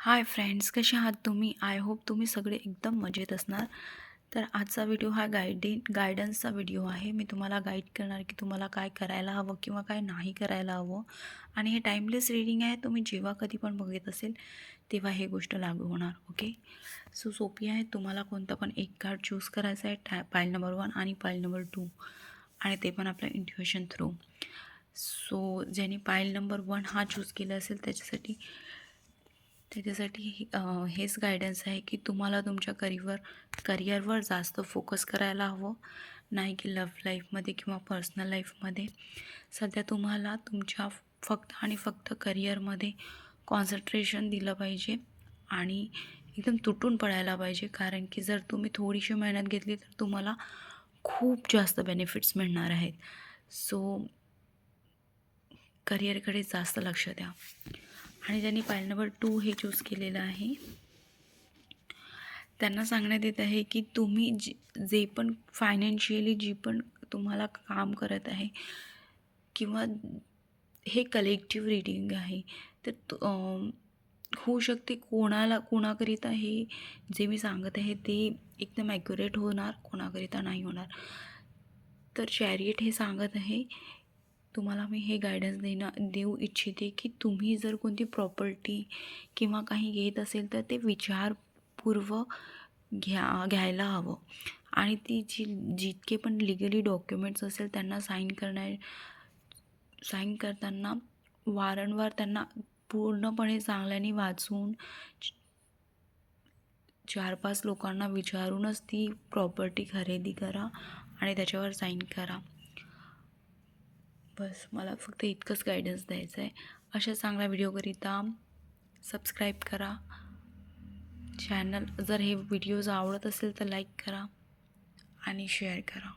Hi friends, कसे आहात तुम्ही? आय होप तुम्ही सगळे एकदम मजेत असणार. तर आजचा व्हिडिओ हा गायडन्सचा व्हिडिओ आहे. मी तुम्हाला गाईड करणार की तुम्हाला काय करायला हवं किंवा काय नाही करायला हवं. आणि हे टाईमलेस रीडिंग आहे. तुम्ही जेव्हा कधी पण बघत असेल तेव्हा हे गोष्ट लागू होणार. ओके, सो सोपी आहे. तुम्हाला कोणतं पण एक कार्ड चूज करायचं आहे, पाईल नंबर 1 आणि पाईल नंबर 2, आणि ते पण आपल्या इंट्युशन थ्रू. सो ज्यांनी पाईल नंबर 1 हा चूज केला असेल त्याच्यासाठी हेच गायडन्स आहे की तुम्हाला तुमच्या करिअरवर जास्त फोकस करायला हवं, नाही की लव्ह लाईफमध्ये किंवा पर्सनल लाईफमध्ये. सध्या तुम्हाला तुमच्या फक्त आणि फक्त करिअरमध्ये कॉन्सन्ट्रेशन दिलं पाहिजे आणि एकदम तुटून पडायला पाहिजे. कारण की जर तुम्ही थोडीशी मेहनत घेतली तर तुम्हाला खूप जास्त बेनिफिट्स मिळणार आहेत. सो करिअरकडे जास्त लक्ष द्या. आणि ज्यांनी पाईल नंबर 2 हे चूज केलेलं आहे त्यांना सांगण्यात येत आहे की तुम्ही जे पण फायनान्शियली जी पण तुम्हाला काम करत आहे किंवा हे कलेक्टिव्ह रीडिंग आहे, तर होऊ शकते कोणाकरिता हे जे मी सांगत आहे ते एकदम ॲक्युरेट होणार, कोणाकरिता नाही होणार. तर चॅरिट हे सांगत आहे, तुम्हाला मी हे गायडन्स देऊ इच्छिते की तुम्ही जर कोणती प्रॉपर्टी किंवा काही घेत असेल तर ते विचारपूर्वक घ्यायला हवं. आणि ती जितके पण लिगली डॉक्युमेंट्स असेल त्यांना साईन करताना वारंवार त्यांना पूर्णपणे चांगल्याने वाचून 4-5 लोकांना विचारूनच ती प्रॉपर्टी खरेदी करा आणि त्याच्यावर साईन करा. बस मला फक्त इतकंच गायडन्स द्यायचं आहे. अशा चांगल्या व्हिडिओकरिता सबस्क्राईब करा चॅनल. जर हे व्हिडिओज आवडत असेल तर लाईक करा आणि शेअर करा.